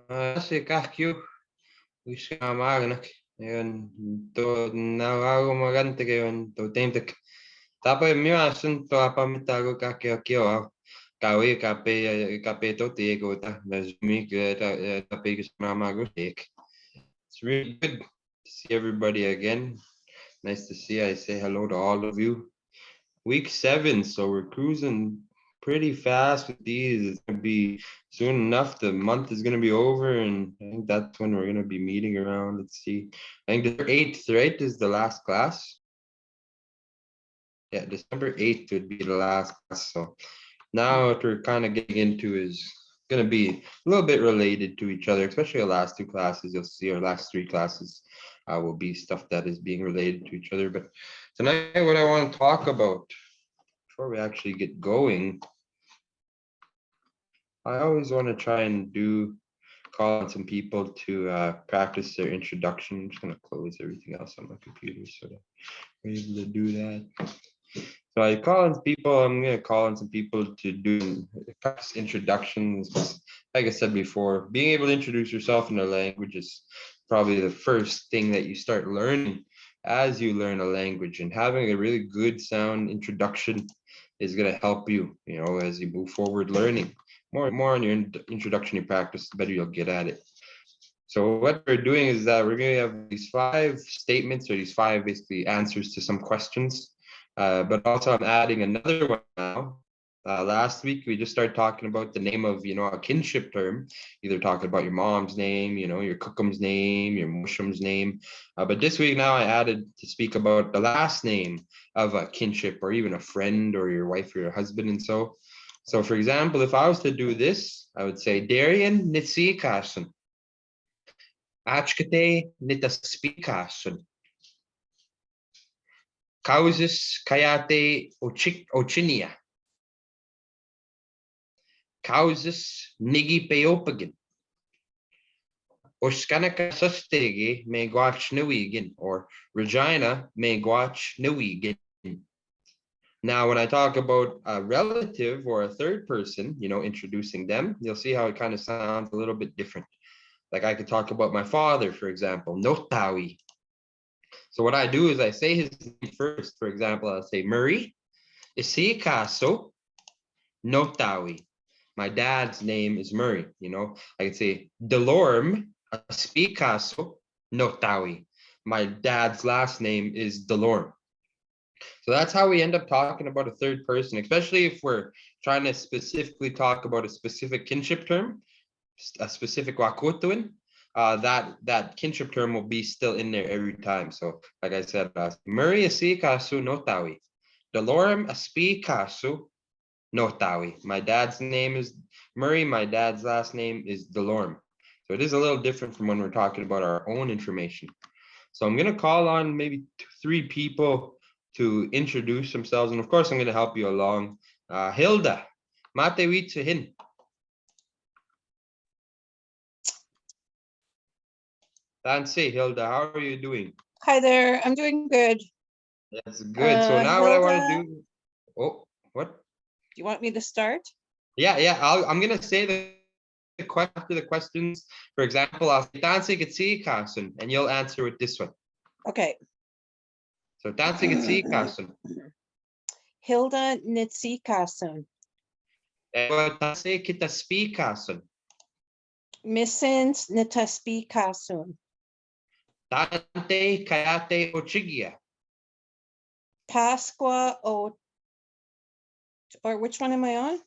Kasi kahyo, wish ka maaganak. Ngayon, to nawago magante ngayon, to temtek. Tapos yung asun to apamitago kahyo kyo, kawi kape to tiego ta, nazumi kape kusmamago tik. It's really good to see everybody again. Nice to see. I say hello to all of you. Week 7, so we're cruising pretty fast with these. It's gonna be soon enough. The month is gonna be over, and I think that's when we're gonna be meeting around. Let's see. I think December 8th, right, is the last class. Yeah, December 8th would be the last class. So now what we're kind of getting into is gonna be a little bit related to each other, especially the last two classes. You'll see our last three classes will be stuff that is being related to each other. But tonight, what I want to talk about before we actually get going, I always want to try and call on some people to practice their introduction. I'm just going to close everything else on my computer so that we're able to do that. So I'm going to call on some people to do practice introductions. Like I said before, being able to introduce yourself in a language is probably the first thing that you start learning as you learn a language, and having a really good sound introduction is going to help you, as you move forward learning. More on your introduction you practice, the better you'll get at it. So what we're doing is that we're going to have these 5 statements, or these 5 basically answers to some questions. But also I'm adding another one now. Last week we just started talking about the name of a kinship term, either talking about your mom's name, your kukum's name, your mushum's name. But this week now I added to speak about the last name of a kinship, or even a friend, or your wife or your husband. And so for example, if I was to do this, I would say Darian Nitsikasun. Achkate Nitaspikasun. Causes Kayate Ochinia. Causes Nigi Peopagin. Oskanaka Sustege may guach nuigin, or Regina may guach nuigin. Now, when I talk about a relative or a third person, introducing them, you'll see how it kind of sounds a little bit different. Like I could talk about my father, for example, Notawi. So what I do is I say his name first. For example, I'll say Murray Isikaso Notawi. My dad's name is Murray. I could say Delorme Aspikaso Notawi. My dad's last name is Delorme. So that's how we end up talking about a third person, especially if we're trying to specifically talk about a specific kinship term, a specific wakutuin. That kinship term will be still in there every time. So like I said, Murray Asikasu Notawi. Delorem Aspikasu Notawi. My dad's name is Murray. My dad's last name is Delorme. So it is a little different from when we're talking about our own information. So I'm going to call on maybe 3 people to introduce themselves. And of course, I'm going to help you along. Hilda, Matewi to hin. Nancy, Hilda, how are you doing? Hi there, I'm doing good. That's good. So now what I want to do. Oh, what? Do you want me to start? Yeah. I'm going to say the question after the questions. For example, I'll say Nancy Gatsi Carson, and you'll answer with this one. Okay. So Nancy Gatsi Carson. Hilda Nitsikasun. Nancy Kitaspi Carson. Missins Nitaspikasun. Dante Kayate Ochigia. Pasqua O. Or which one am I on?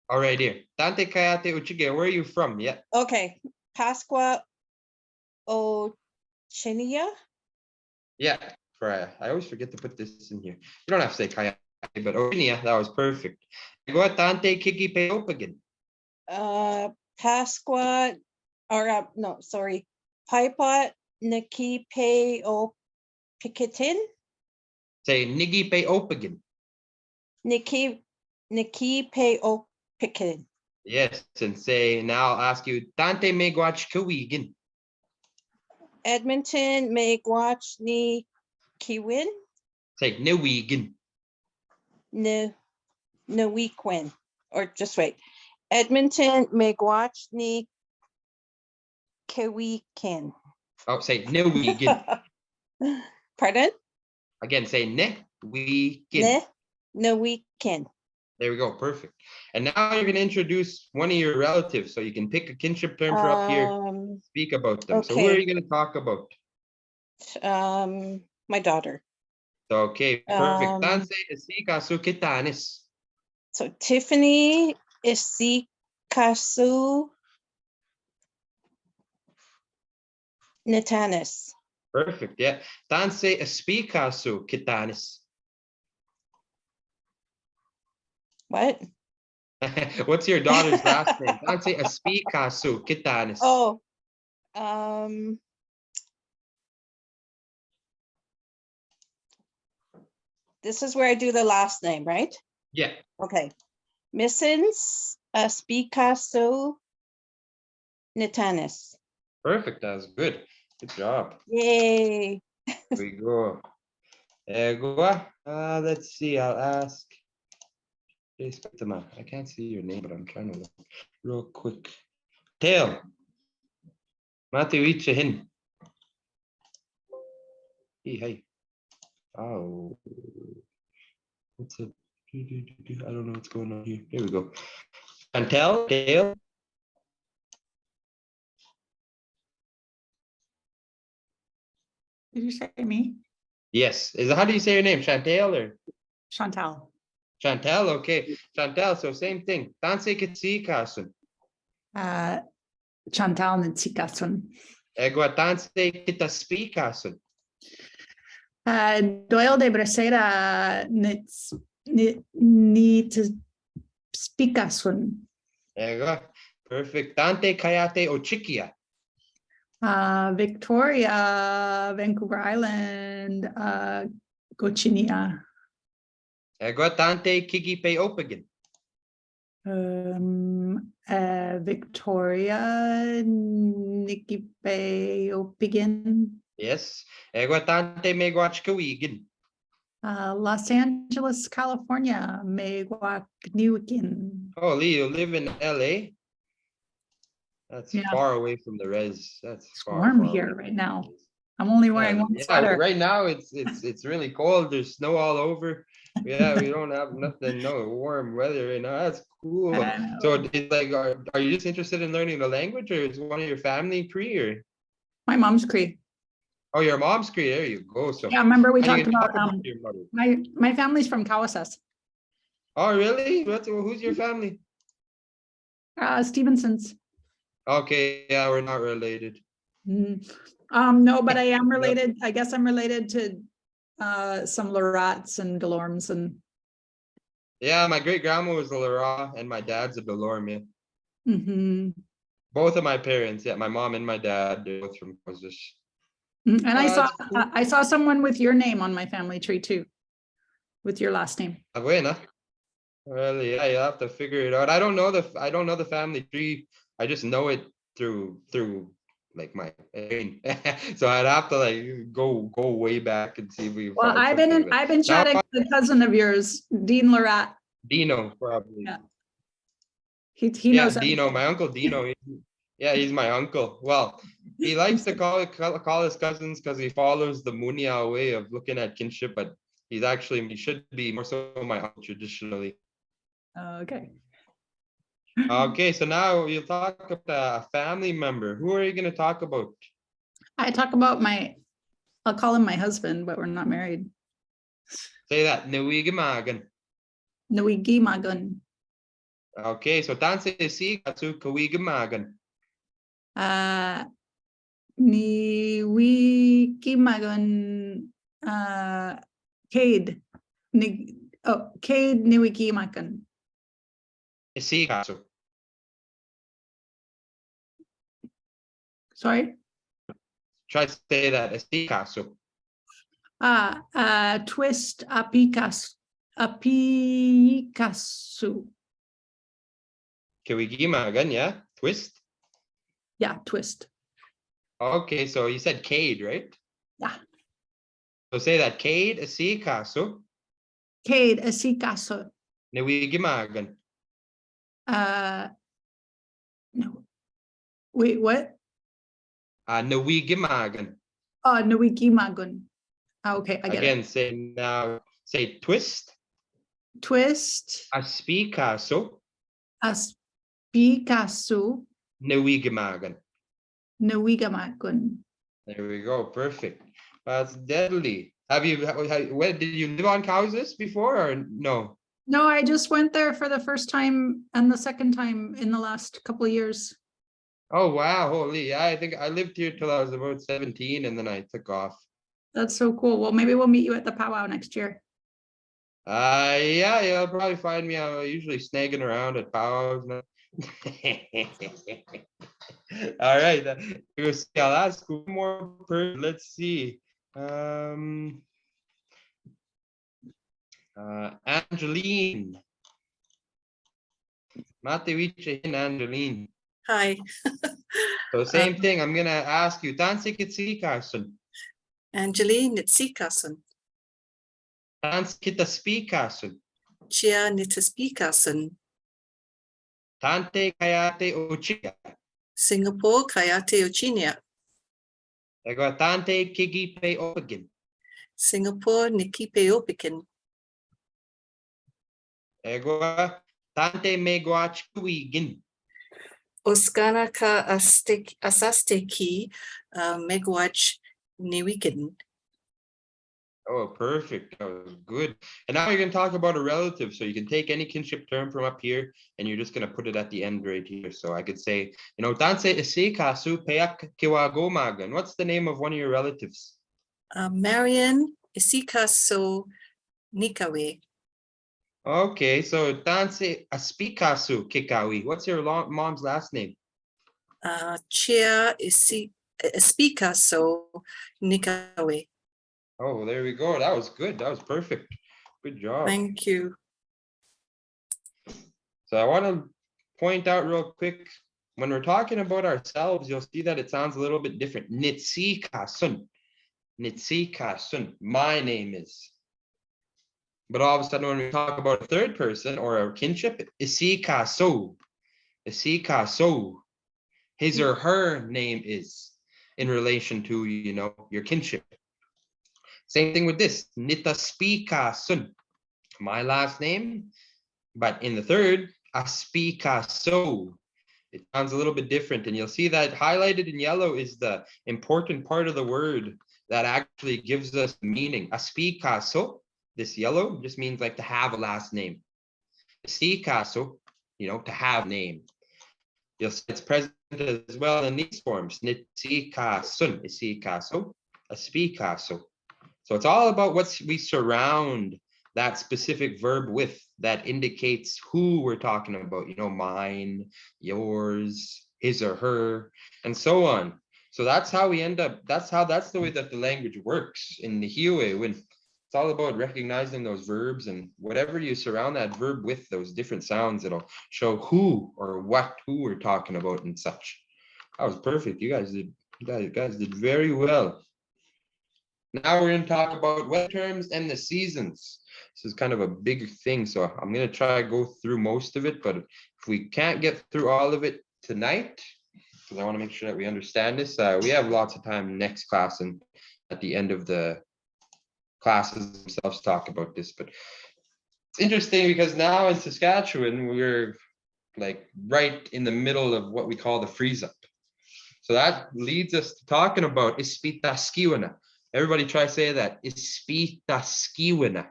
All right, here. Dante Kayate Ochigia. Where are you from? Yeah. Okay. Pasqua O. Chinia. Yeah. I always forget to put this in here. You don't have to say Kayate, but Ochinia, that was perfect. Go Dante Kiki Peopagan. Pasqua. Or no, sorry. Paipa Niki Pe O Pikitin. Say Nigi Peopagan. Niki Pe O Pikitin. Yes, and say, now I'll ask you, Dante Megwach Kuwigin. Edmonton Megwach Ni Kiwin. Say Newigin. Newequin. Or just wait. Edmonton Megwach Ni Kewikin. Oh, say Newigin. Pardon? Again, say Newigin. Ne, Newikin. There we go. Perfect. And now you're going to introduce one of your relatives. So you can pick a kinship term for up here. Speak about them. So who are okay. you going to talk about? My daughter. Okay, perfect. Tanse isikasu kitanis. So Tiffany Isikasu Natanis. Perfect. Yeah. Tanse ispikasu kitanis. What? What's your daughter's last name? Tanse ispikasu kitanis. Oh, this is where I do the last name, right? Yeah. Okay. Missins Picasso Natanis. Perfect. That's good. Good job. Yay. There we go. Let's see. I'll ask. I can't see your name, but I'm trying to look real quick. Tail. Matthew Ichahin. Hey. Oh. What's it? I don't know what's going on here. There we go. Chantel, Dale. Did you say me? Yes. How do you say your name? Chantel or Chantal. Chantel? Okay. Chantel. So same thing. Tanse kitsi kasun. Chantal Nitsikasun. Egua tanse kitaspi kasun. Doyle de Bracera Nitspikasun. Egua. Perfect. Tante kayate ochikia. Victoria, Vancouver Island, Gochinia. Egua tante kigipe opagin. Victoria, Nikipe Opigin. Yes. Egua tante megwachkawigin. Los Angeles, California, Megwakniwikin. Holy, you live in LA? That's Yeah. far away from the res. That's It's far, warm far here away. right now. I'm only wearing one sweater. Right now it's really cold. There's snow all over. Yeah, we don't have nothing, no warm weather right now. That's cool. So it's like, are you just interested in learning the language, or is one of your family Cree, or? My mom's Cree. Oh, your mom's Cree. There you go. So Yeah, remember we how do you talked about your mother? my family's from Kawasas. Oh, really? Who's your family? Stevenson's. Okay, yeah, we're not related. No, but I am related. I guess I'm related to some Lorats and Delormes and. Yeah, my great grandma was a Lara, and my dad's a Delorme. Both of my parents, yeah, my mom and my dad, they're both from Kansas. And I saw someone with your name on my family tree too, with your last name. Abuena. Well, yeah, you have to figure it out. I don't know the family tree. I just know it through like my brain. So I'd have to like go way back and see if we. Well, I've been chatting with a cousin of yours, Dean Lorat. Dino, probably. Yeah. He knows. Dino, my uncle Dino. He's my uncle. Well, he likes to call his cousins because he follows the Munia way of looking at kinship, but he should be more so my uncle traditionally. Okay. Okay, so now you'll talk about a family member. Who are you going to talk about? I talk about I'll call him my husband, but we're not married. Say that. Newigimagan. Newigimagan. Okay, so tanse si katsu kawigimagan. Niwigimagan. Cade. Cade Niwigimagan. Si katsu. Sorry? Try to say that. Si katsu. Twist apikasu. Kawigimagan, yeah? Twist? Yeah, twist. Okay, so you said Cade, right? Yeah. So say that. Cade si katsu. Cade asikaso. Newigimagan. No. Wait, what? Nawigimagan. Nawigimagun. Okay, I get it. Again, say now, say twist. Twist, Aspikaso. aspikasu, Nawigimagan. nawigamakun. There we go. Perfect. That's deadly. Where did you live on Kausas before or no? No, I just went there for the first time and the second time in the last couple of years. Oh, wow. Holy. Yeah, I think I lived here till I was about 17 and then I took off. That's so cool. Well, maybe we'll meet you at the powwow next year. Yeah, you'll probably find me. I'm usually snagging around at powwows. All right. We'll see. I'll ask one more person. Let's see. Angeline. Matewiche and Angeline. Hi. So same thing. I'm gonna ask you. Tansikitsikasun. Angeline Nitsikasun. Tansikitaspikasun. Chia Nitaspikasun. Tante kayate uchiya. Singapore Kayate Ochinia. Ego tante kigipe opagin. Singapore Nikipe Opikin. Ego tante megwach kuigin. Oskana ka asasteki megwach niwikin. Oh, perfect. That was good. And now you're going to talk about a relative. So you can take any kinship term from up here and you're just going to put it at the end right here. So I could say, Tanse isikasu peak kiwagomagan. What's the name of one of your relatives? Marian Isikaso Nikawe. Okay, so Tanse aspikasu kikawi. What's your mom's last name? Chia Isikaso Nikawe. Oh, there we go. That was good. That was perfect. Good job. Thank you. So I want to point out real quick, when we're talking about ourselves, you'll see that it sounds a little bit different. Nitsikasun. Nitsikasun. My name is. But all of a sudden, when we talk about a third person or a kinship, isikaso. Isikaso. His or her name is in relation to, your kinship. Same thing with this. Nitaspikasun. My last name. But in the third, aspikaso. It sounds a little bit different. And you'll see that highlighted in yellow is the important part of the word that actually gives us meaning. Aspikaso, this yellow, just means like to have a last name. Sikaso, to have name. You'll see it's present as well in these forms. Nitsikasun, isikaso, aspikaso. So it's all about what we surround that specific verb with that indicates who we're talking about, mine, yours, his or her, and so on. So that's how we end up, that's the way that the language works in the Hiwe, when it's all about recognizing those verbs, and whatever you surround that verb with, those different sounds, it'll show who or who we're talking about and such. That was perfect. You guys did very well. Now we're going to talk about weather terms and the seasons. This is kind of a big thing, so I'm going to try to go through most of it, but if we can't get through all of it tonight, because I want to make sure that we understand this, we have lots of time next class and at the end of the classes themselves talk about this. But it's interesting because now in Saskatchewan, we're like right in the middle of what we call the freeze up. So that leads us to talking about ispitaskiwana. Everybody try to say that. Ispitaskiwana.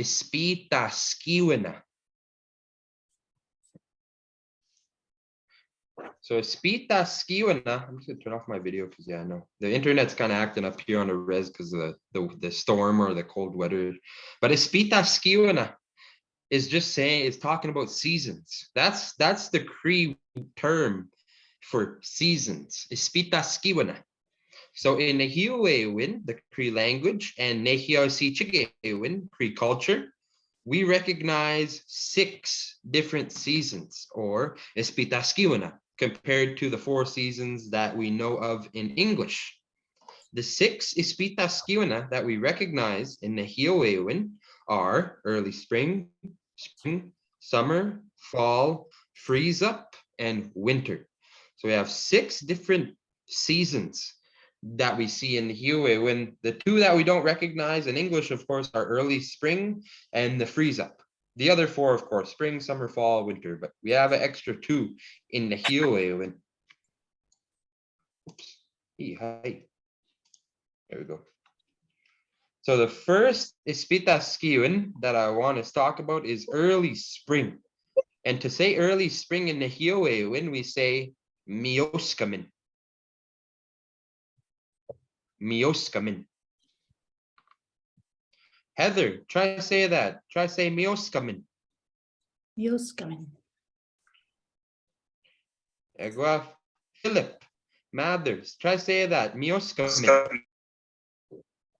Ispitaskiwana. So ispitaskiwana. I'm just gonna turn off my video because I know the internet's kind of acting up here on the res because of the storm or the cold weather. But ispitaskiwana is just saying, it's talking about seasons. That's the Cree term for seasons. Ispitaskiwana. So in Nehiuewin, the Cree language, and Nehiosichigewin, Cree culture, we recognize 6 different seasons, or Ispitaskiwana, compared to the 4 seasons that we know of in English. The 6 Ispitaskiwana that we recognize in Nehiuewin are early spring, summer, fall, freeze up, and winter. So we have 6 different seasons that we see in the Hiwe, when the 2 that we don't recognize in English, of course, are early spring and the freeze up. The other 4, of course, spring, summer, fall, winter, but we have an extra 2 in the Hiwe. When, oops, hi. There we go. So the first ispita skiwin that I want to talk about is early spring. And to say early spring in the Hiwe, when we say mioskamin. Mioskamin. Heather, try to say that. Try to say mioskamin. News coming. Egwa, Philip, Mathers, try to say that. Mioskamin.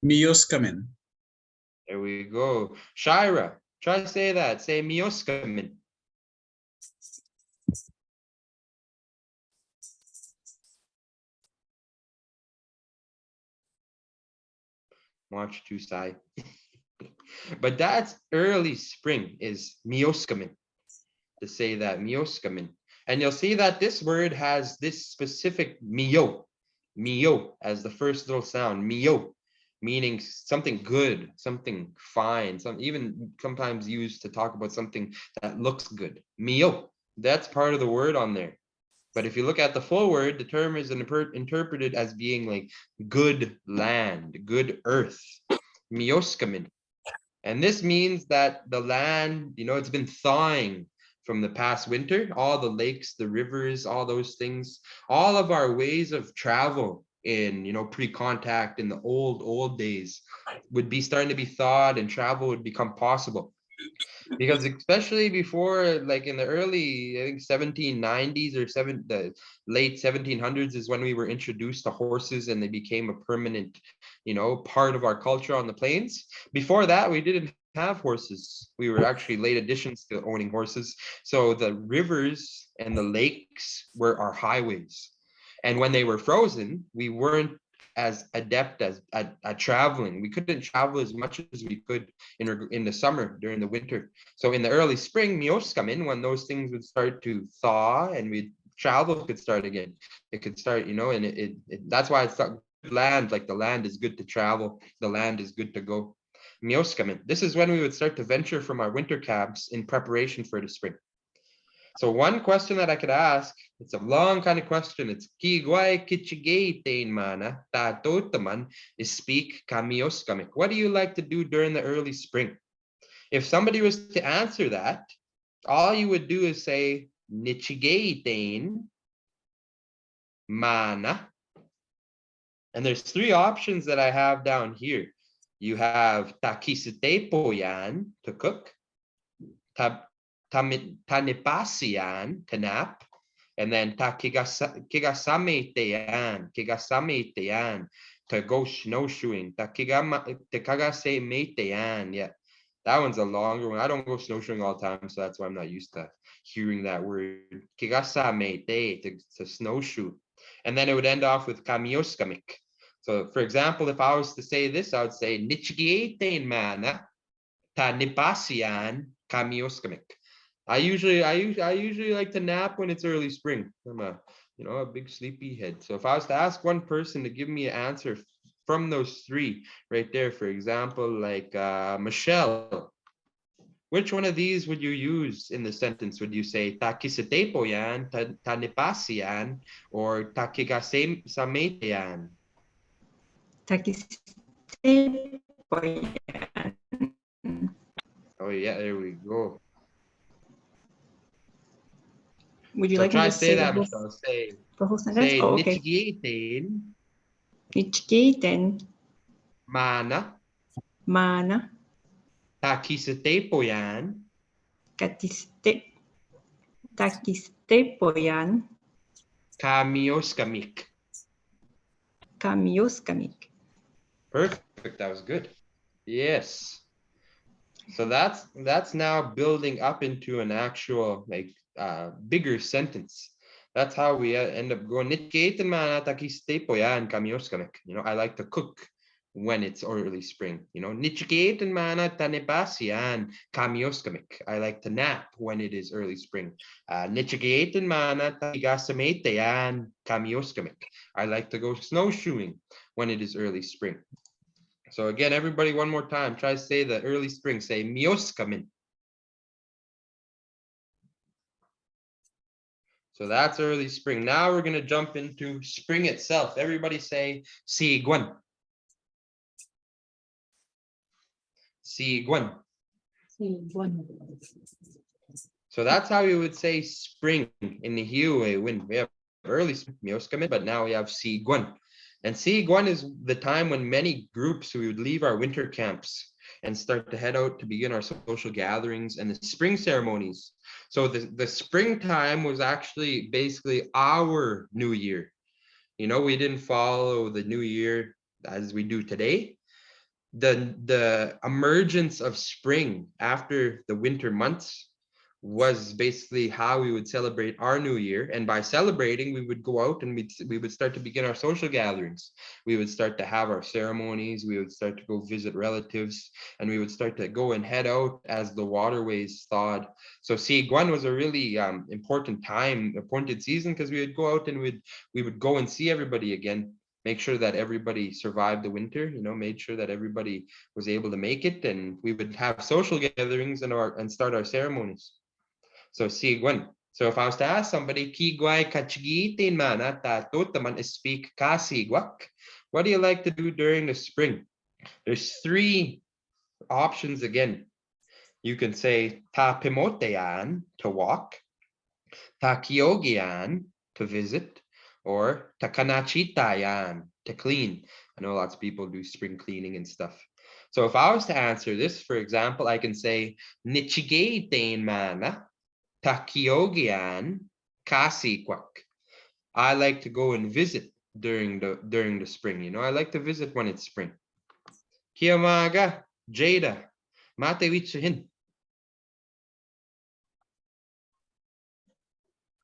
Mioskamin. There we go. Shira, try to say that. Say mioskamin. Watch to sigh. But that's early spring is mioskamin. To say that mioskamin. And you'll see that this word has this specific mio as the first little sound, mio, meaning something good, something fine, some even sometimes used to talk about something that looks good. Mio, that's part of the word on there. But if you look at the full word, the term is interpreted as being like good land, good earth, mioskamin. And this means that the land, it's been thawing from the past winter, all the lakes, the rivers, all those things, all of our ways of travel in, pre-contact in the old days would be starting to be thawed, and travel would become possible. Because especially before, like in the early, I think 1790s or the late 1700s is when we were introduced to horses, and they became a permanent, part of our culture on the plains. Before that, we didn't have horses. We were actually late additions to owning horses. So the rivers and the lakes were our highways. And when they were frozen, we weren't as adept as at traveling. We couldn't travel as much as we could in the summer during the winter. So in the early spring, mioskamin, when those things would start to thaw and travel could start again. It could start, and that's why it's land, like the land is good to travel. The land is good to go. Mioskamin. This is when we would start to venture from our winter camps in preparation for the spring. So one question that I could ask, it's a long kind of question. It's kigwai kichigay mana tatotaman is speak kamioskamik. What do you like to do during the early spring? If somebody was to answer that, all you would do is say nichigay mana. And there's 3 options that I have down here. You have takisite poyan, to cook, tanipasian, to nap, and then kigasameteyan, to go snowshoeing, tekagasemeteyan. Yeah, that one's a longer one. I don't go snowshoeing all the time, so that's why I'm not used to hearing that word. Kigasamete, to snowshoe. And then it would end off with kamioskamik. So for example, if I was to say this, I would say nichgieten mana ta nipasian kamioskamik. I usually like to nap when it's early spring. I'm a big sleepy head. So if I was to ask one person to give me an answer from those 3 right there, for example, like Michelle, which one of these would you use in the sentence? Would you say takisete yan, tanipasian, or takigasameteyan? Oh yeah, there we go. Would you So like me try to to say say that, the Michelle. Say whole sentence? say Oh, okay. nichgieten Nichgieten mana mana takisete yan takiste poyan kamioskamik. kamioskamik. Perfect. That was good. Yes. So that's now building up into an actual bigger sentence. That's how we end up going. I like to cook. when it's early spring. You know, nichigaten mana tanebasian kamioskamik. I like to nap when it is early spring. Nichigaten mana tanigasametean kamioskamik. I like to go snowshoeing when it is early spring. So again, everybody, one more time, try to say the early spring. Say mioskamin. So that's early spring. Now we're going to jump into spring itself. Everybody say Sigwan. Sigwan. So that's how you would say spring in the Hiue when we have early spring, Mioskamin, but now we have Sigwan. And Sigwan is the time when many groups, we would leave our winter camps and start to head out to begin our social gatherings and the spring ceremonies. So the springtime was actually basically our new year. You know, we didn't follow the new year as we do today. The emergence of spring after the winter months was basically how we would celebrate our new year. And by celebrating, we would go out and we would start to begin our social gatherings. We would start to have our ceremonies. We would start to go visit relatives, and we would start to go and head out as the waterways thawed. So Siiguan was a really important time, important season, because we would go out and we would go and see everybody again, make sure that everybody survived the winter, you know, made sure that everybody was able to make it, and we would have social gatherings and start our ceremonies. So Sigwan. So if I was to ask somebody, Kigwai kachigitin mana tatotaman speak kasigwak. What do you like to do during the spring? There's three options again. You can say ta pimotean, to walk, ta kyogian, to visit, or ta kanachitayan, to clean. I know lots of people do spring cleaning and stuff. So if I was to answer this, for example, I can say nichigeiten mana Takiogian Kasikwak. I like to go and visit during the spring. You know, I like to visit when it's spring. Kiamaga, Jada, Matewitsuhin.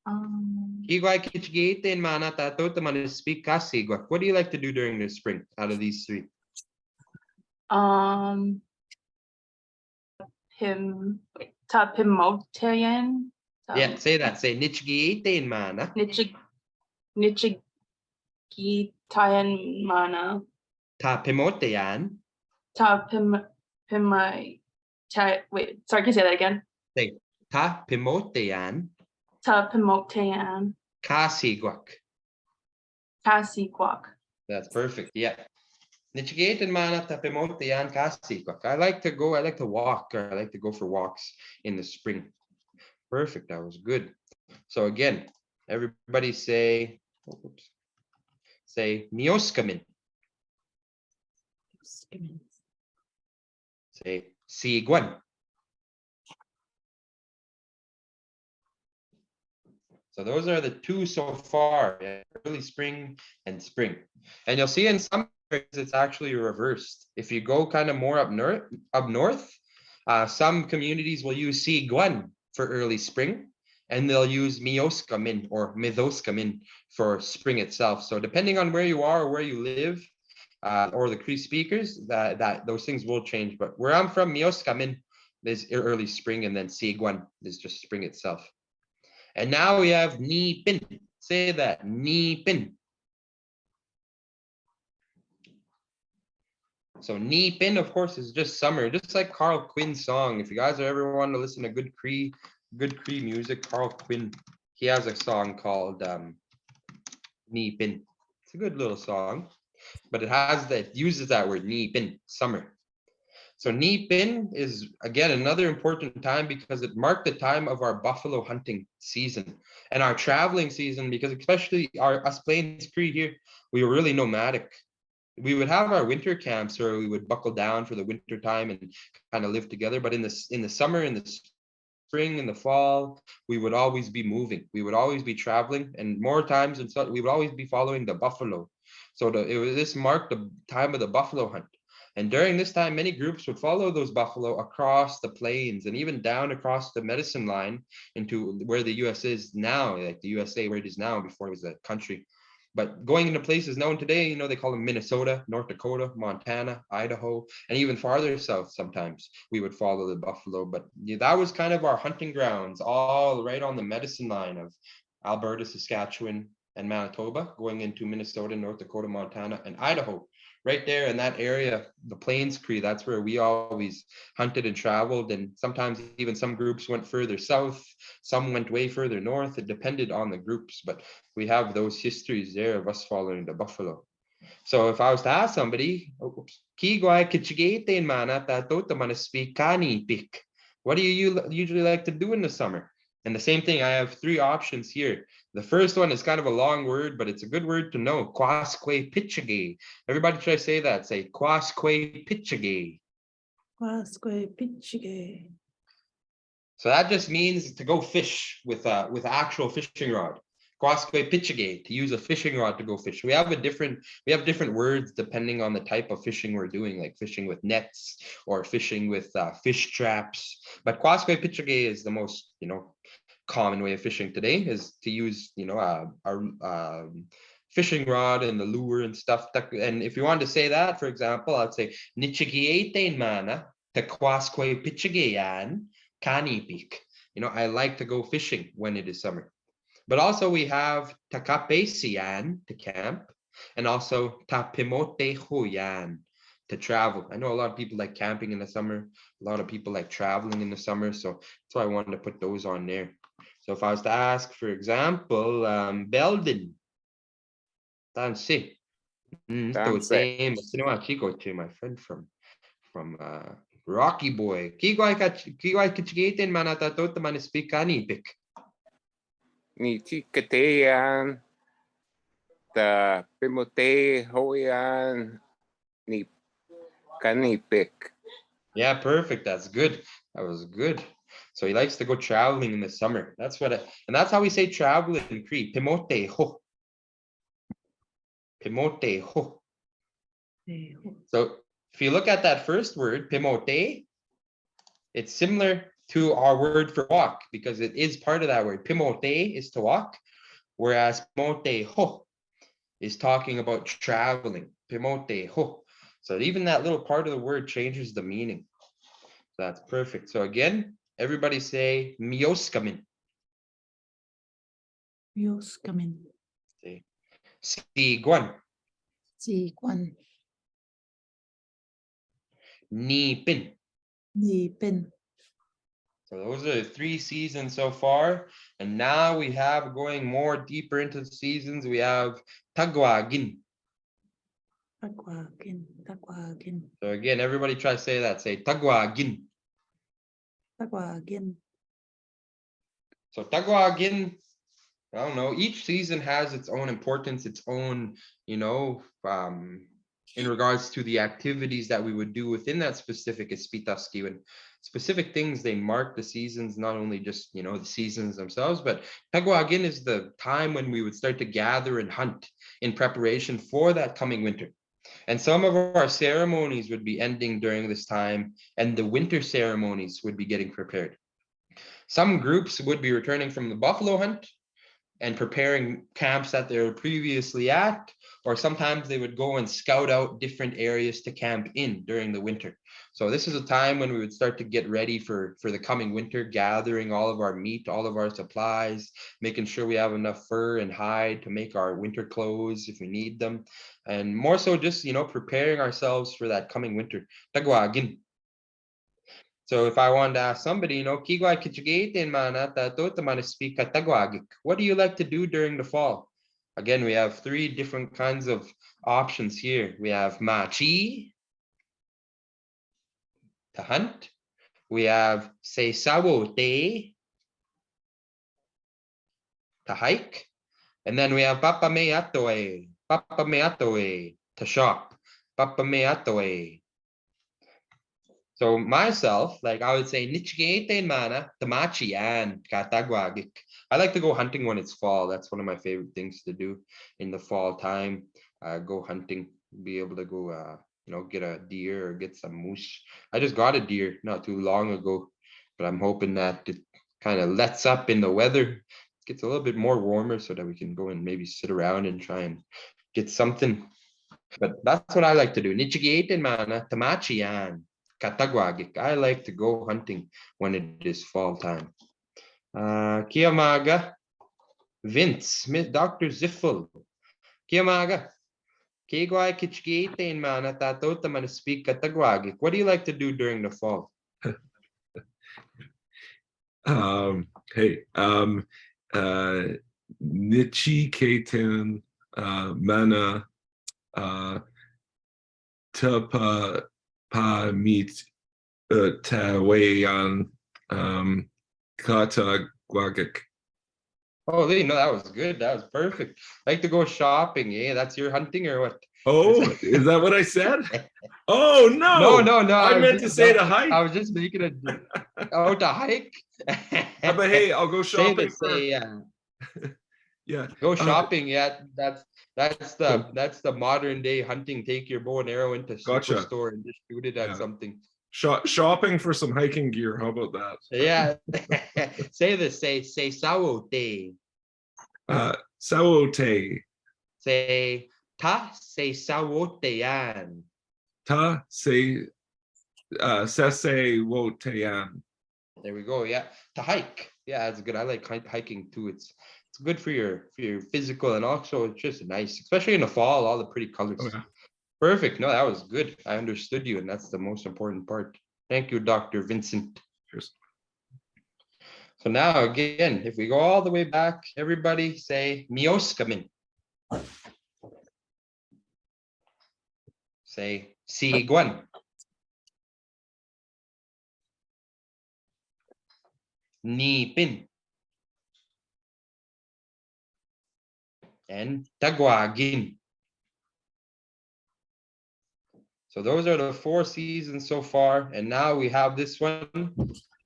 Kigwai Kichgate and Manata Totaman speak Kasigwak. What do you like to do during the spring out of these three? Tapimotean. Yeah, say that. Say Nichgate and Mana. Nichigitayan mana. Tapimotean. Wait, sorry, can you say that again? Say Tapimotean. Tapimotean. Kasigwak. Kasikwak. That's perfect. Yeah. Nichigate and mana tapemotean kasikok. I like to walk, or I like to go for walks in the spring. Perfect. That was good. So again, everybody say mioskamin. Say Siiguan. So those are the two so far, early spring and spring. And you'll see in some areas it's actually reversed. If you go kind of more up north, some communities will use Siiguan for early spring, and they'll use Mioskamin or Midoskamin for spring itself. So depending on where you are or where you live, or the Cree speakers, that those things will change. But where I'm from, Mioskamin is early spring, and then Siiguan is just spring itself. And now we have ni pin. Say that, ni pin. So ni pin, of course, is just summer, just like Carl Quinn's song. If you guys are ever want to listen to good Cree music, Carl Quinn, he has a song called ni pin. It's a good little song, but it uses that word ni pin, summer. So Nipin is, again, another important time because it marked the time of our buffalo hunting season and our traveling season, because especially us Plains Cree here, we were really nomadic. We would have our winter camps where we would buckle down for the winter time and kind of live together. But in the summer, in the spring, in the fall, we would always be moving. We would always be traveling, and more times than so, we would always be following the buffalo. So this marked the time of the buffalo hunt. And during this time, many groups would follow those buffalo across the plains and even down across the medicine line into where the US is now, like the USA, where it is now before it was a country. But going into places known today, you know, they call them Minnesota, North Dakota, Montana, Idaho, and even farther south sometimes we would follow the buffalo. But yeah, that was kind of our hunting grounds, all right on the medicine line of Alberta, Saskatchewan, and Manitoba, going into Minnesota, North Dakota, Montana, and Idaho. Right there in that area, the Plains Cree, that's where we always hunted and traveled. And sometimes even some groups went further south, some went way further north. It depended on the groups, but we have those histories there of us following the buffalo. So if I was to ask somebody, what do you usually like to do in the summer? And the same thing, I have three options here. The first one is kind of a long word, but it's a good word to know. Quasque pitchage. Everybody try to say that. Say quasque pitchage. So that just means to go fish with actual fishing rod. Quasque pitchage, to use a fishing rod to go fish. We have different words depending on the type of fishing we're doing, like fishing with nets or fishing with fish traps. But quasque pitchage is the most, common way of fishing today, is to use, our fishing rod and the lure and stuff. And if you wanted to say that, for example, I'd say nichigiete mana te quasque pitchage kanipik. I like to go fishing when it is summer. But also we have takapesian to camp, and also tapimote huyan to travel. I know a lot of people like camping in the summer. A lot of people like traveling in the summer. So that's why I wanted to put those on there. So if I was to ask, for example, Belden, Tansi, same, Chico, to my friend from Rocky Boy. Kigoy kichigitin manatatot manispikani pik. Ni chikateyan, ta pimote hoyan, ni kanipik. Yeah, perfect. That's good. That was good. So he likes to go traveling in the summer. And that's how we say travel in Cree. Pimote ho. Pimote ho. So if you look at that first word, pimote, it's similar to our word for walk because it is part of that word. Pimote is to walk, whereas pimote ho is talking about traveling. Pimote ho. So even that little part of the word changes the meaning. That's perfect. So again, everybody say mioskamin. Siguan. Nipin. So those are the 3 seasons so far. And now we have, going more deeper into the seasons, we have Tagwagin. So again, everybody try to say that. Say Tagwagin. So Tagwagin, I don't know, each season has its own importance, its own, in regards to the activities that we would do within that specific Espitaski, and specific things, they mark the seasons, not only just, the seasons themselves, but Tagwagin is the time when we would start to gather and hunt in preparation for that coming winter. And some of our ceremonies would be ending during this time, and the winter ceremonies would be getting prepared. Some groups would be returning from the buffalo hunt and preparing camps that they were previously at, or sometimes they would go and scout out different areas to camp in during the winter. So this is a time when we would start to get ready for the coming winter, gathering all of our meat, all of our supplies, making sure we have enough fur and hide to make our winter clothes if we need them. And more so just, preparing ourselves for that coming winter. Tagwagin. So if I wanted to ask somebody, what do you like to do during the fall? Again, we have 3 different kinds of options here. We have machi, to hunt. We have seisawote, to hike. And then we have papameatoe, to shop. Papameatoe. So myself, like I would say nichigete mana, tamachi, and katagwagik. I like to go hunting when it's fall. That's one of my favorite things to do in the fall time. Go hunting, be able to go, get a deer or get some moose. I just got a deer not too long ago, but I'm hoping that it kind of lets up in the weather gets a little bit more warmer so that we can go and maybe sit around and try and get something. But that's what I like to do. Nichigieten mana tamachian katagwagik. I like to go hunting when it is fall time. Kiamaga Vince, Dr. Ziffel. Kiamaga. Kigwai kichgieten mana tatota mana speak katagwagik. What do you like to do during the fall? Hey, Nichi Keiten Mana Tapa Pa Meet Tawayan Kata Gwagik. Oh, that was good. That was perfect. Like to go shopping, eh? That's your hunting or what? Oh, is that what I said? Oh no! No. I was meant to just- say no, to hike. I was just making a oh to hike. But hey, I'll go Say shopping this, say yeah. yeah. Go shopping. Yeah, that's the modern day hunting. Take your bow and arrow into Gotcha. superstore and just shoot it at Yeah. something. Shopping for some hiking gear. How about that? Yeah. Say this. Say sawote. Sawote. Say ta. Say sawote yan. Ta se sese woteyan. There we go. Yeah, to hike. Yeah, that's good. I like hiking too. It's good for your physical and also it's just nice, especially in the fall. All the pretty colors. Oh, yeah. Perfect. No, that was good. I understood you, and that's the most important part. Thank you, Dr. Vincent. Cheers. So now again, if we go all the way back, everybody say mioskamin. Say siguan. Nipin. And tagwagin. So those are the 4 seasons so far. And now we have this one,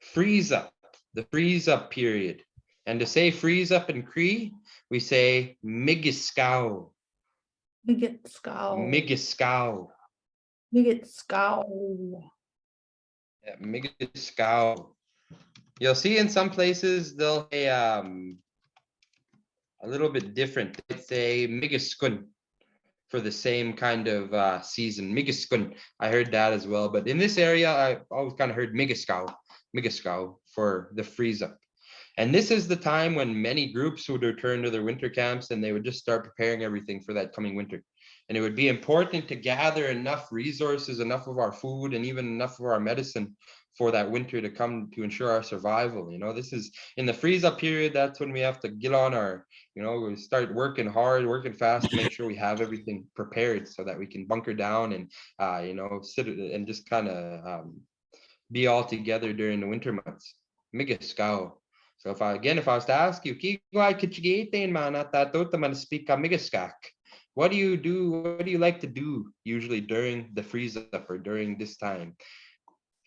freeze up, the freeze up period. And to say freeze up in Cree, we say migiskow. Migiskow. Migiskow. Migiskow. Yeah, migiskow. You'll see in some places they'll say a little bit different. They say migiskun for the same kind of season. Migiskun. I heard that as well. But in this area, I always kind of heard migiskow for the freeze up. And this is the time when many groups would return to their winter camps and they would just start preparing everything for that coming winter. And it would be important to gather enough resources, enough of our food, and even enough of our medicine for that winter to come to ensure our survival. This is in the freeze up period. That's when we have to get on our, we start working hard, working fast to make sure we have everything prepared so that we can bunker down and, sit and just kind of be all together during the winter months. Migiskow. So if I was to ask you, what do you do? What do you like to do usually during the freeze up or during this time?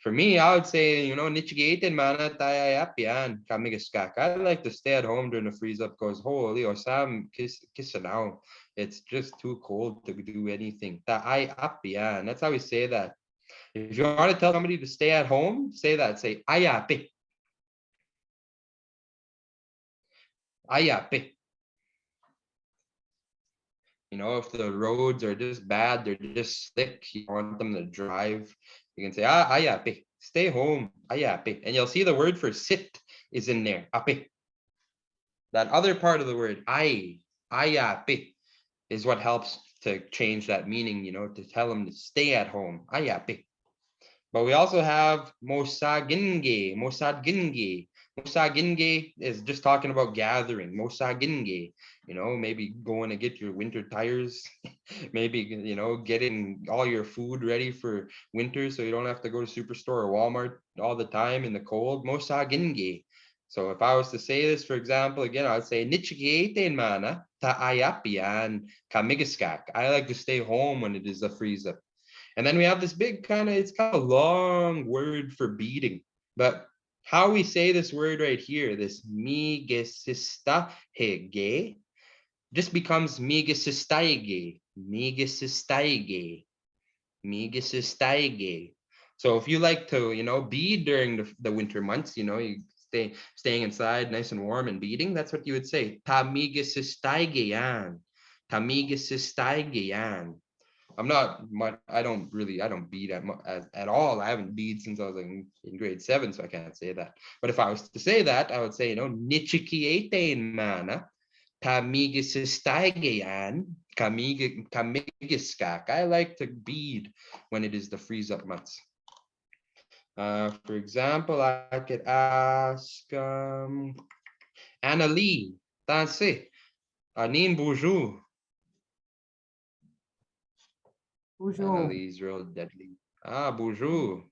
For me, I would say, nichigaten mana tayayap yan, kamigaskak. I like to stay at home during the freeze up because holy osam kisanaw. It's just too cold to do anything. Taayap yan. That's how we say that. If you want to tell somebody to stay at home, say that. Say ayape. Ayape. If the roads are just bad, they're just slick, you want them to drive, you can say, ayape, stay home, ayape. And you'll see the word for sit is in there, ape. That other part of the word, ayape, is what helps to change that meaning, to tell them to stay at home, ayape. But we also have mosaginge. Mosaginge is just talking about gathering. Mosaginge, maybe going to get your winter tires, maybe, getting all your food ready for winter so you don't have to go to Superstore or Walmart all the time in the cold. Mosaginge. So if I was to say this, for example, again, I would say nichigieten mana taayapian kamigaskak. I like to stay home when it is a freeze up. And then we have this big it's kind of a long word for beating. But how we say this word right here, this migesista hege, just becomes migesistaige, migesistaige, migesistaige. So if you like to, bead during the winter months, you staying inside, nice and warm and beating, that's what you would say. Tamigisistaigeyan. Tamigisistaigeyan. I'm not much, I don't beat at all. I haven't beat since I was like in grade 7, so I can't say that. But if I was to say that, I would say, nichikiete mana, tamigisistaigeyan, kamigiskak. I like to bead when it is the freeze up months. For example, I could ask Anna Lee, Tansi, Anin Bonjour. Annalise real deadly. Bonjour.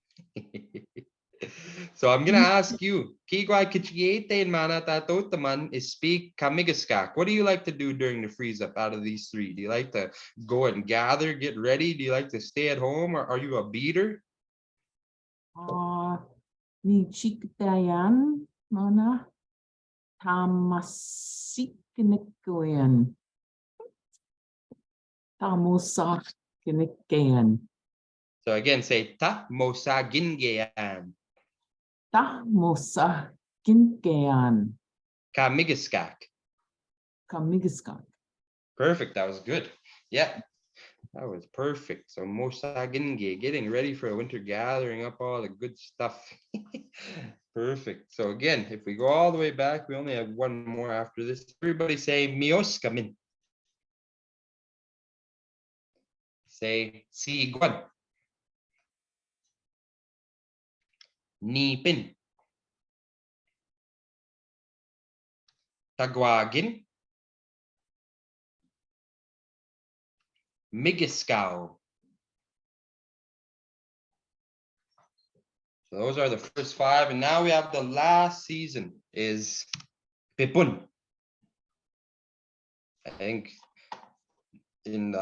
So I'm gonna ask you, Kigwai Kichiete and Manata Totaman is speak Kamigaskak. What do you like to do during the freeze up out of these three? Do you like to go and gather, get ready? Do you like to stay at home, or are you a beater? Ni chikdayan mana tamasik kinikayan. Tamosak kinikayan. So again, say ta mosa gingean. Tamosa kinkayan. Kamigaskak. Kamigaskak. Perfect. That was good. Yeah. That was perfect. So Mosaginge, getting ready for a winter gathering, up all the good stuff. Perfect. So again, if we go all the way back, we only have one more after this. Everybody say Mioskamin. Say Siguan. Nipin. Tagwagin. Migiskau. So those are the first 5, and now we have the last season is Pipun. I think in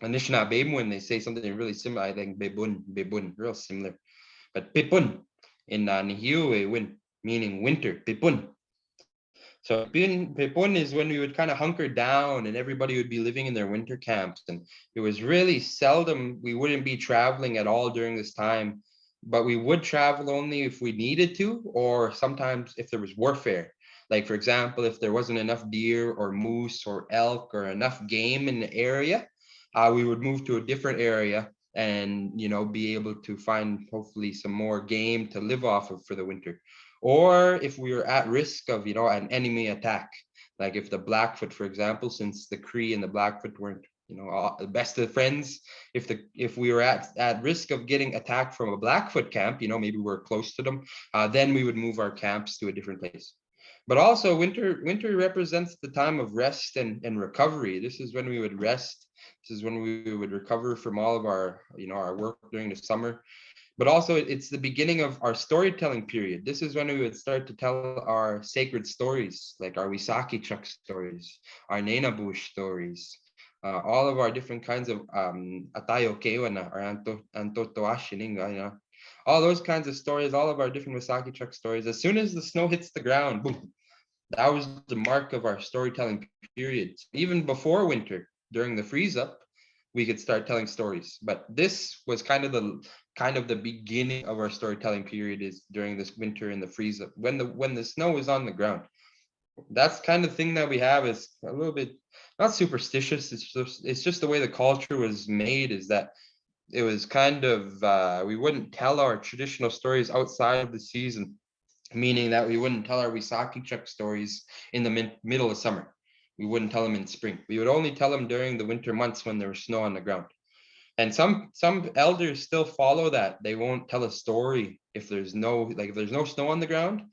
Anishinaabe when they say something really similar, I think Bebun, real similar. But Pipun in Nihiwe win, meaning winter, Pipun. So Pipun is when we would kind of hunker down and everybody would be living in their winter camps. And it was really seldom, we wouldn't be traveling at all during this time, but we would travel only if we needed to, or sometimes if there was warfare. Like for example, if there wasn't enough deer or moose or elk or enough game in the area, we would move to a different area and be able to find hopefully some more game to live off of for the winter. Or if we were at risk of an enemy attack, like if the Blackfoot, for example, since the Cree and the Blackfoot weren't the best of friends, if we were at risk of getting attacked from a Blackfoot camp, maybe we're close to them, then we would move our camps to a different place. But also winter represents the time of rest and recovery. This is when we would rest. This is when we would recover from all of our our work during the summer. But also it's the beginning of our storytelling period. This is when we would start to tell our sacred stories, like our Wisaki Chuk stories, our Nenabush stories, all of our different kinds of Atayo Kewana or Antotoashininga, all those kinds of stories, all of our different Wisaki Chuk stories. As soon as the snow hits the ground, boom, that was the mark of our storytelling period. Even before winter, during the freeze up, we could start telling stories. But this was kind of the beginning of our storytelling period, is during this winter and the freeze up, when the snow is on the ground. That's kind of thing that we have is a little bit not superstitious. It's just the way the culture was made, is that it was kind of we wouldn't tell our traditional stories outside of the season, meaning that we wouldn't tell our Wisaki Chuk stories in the middle of summer. We wouldn't tell them in spring. We would only tell them during the winter months when there was snow on the ground. And some elders still follow that. They won't tell a story if there's no snow on the ground.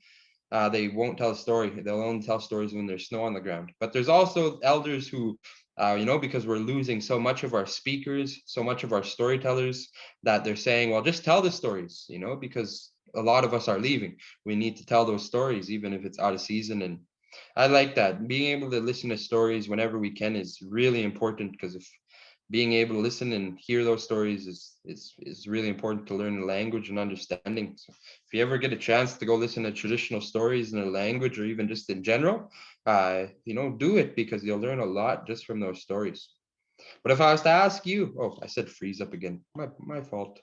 They won't tell a story. They'll only tell stories when there's snow on the ground. But there's also elders who, because we're losing so much of our speakers, so much of our storytellers, that they're saying, well, just tell the stories, because a lot of us are leaving. We need to tell those stories, even if it's out of season. And I like that. Being able to listen to stories whenever we can is really important, because if being able to listen and hear those stories is really important to learn the language and understanding. So if you ever get a chance to go listen to traditional stories in a language, or even just in general, do it, because you'll learn a lot just from those stories. But if I was to ask you, oh, I said freeze up again. My fault.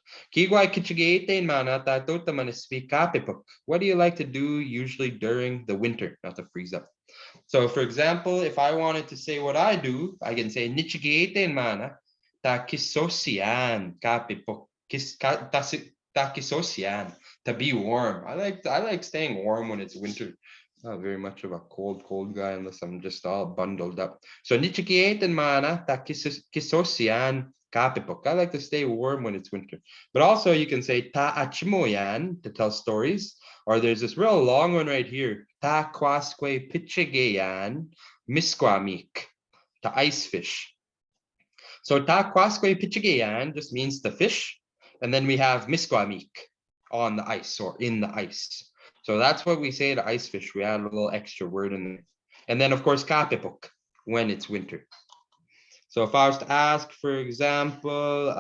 What do you like to do usually during the winter? Not to freeze up. So for example, if I wanted to say what I do, I can say nichigete mana ta kisosian kapipok ta kisosian to be warm. I like staying warm when it's winter. Not very much of a cold guy unless I'm just all bundled up. So nichigete mana ta kisosian kapipok. I like to stay warm when it's winter. But also you can say ta achimoyan to tell stories. Or there's this real long one right here. Ta kwasque pichigayan misquamik, the ice fish. So ta kwasque pichigayan just means the fish. And then we have misquamik, on the ice or in the ice. So that's what we say to ice fish. We add a little extra word in there. And then of course kapipok, when it's winter. So if I was to ask, for example,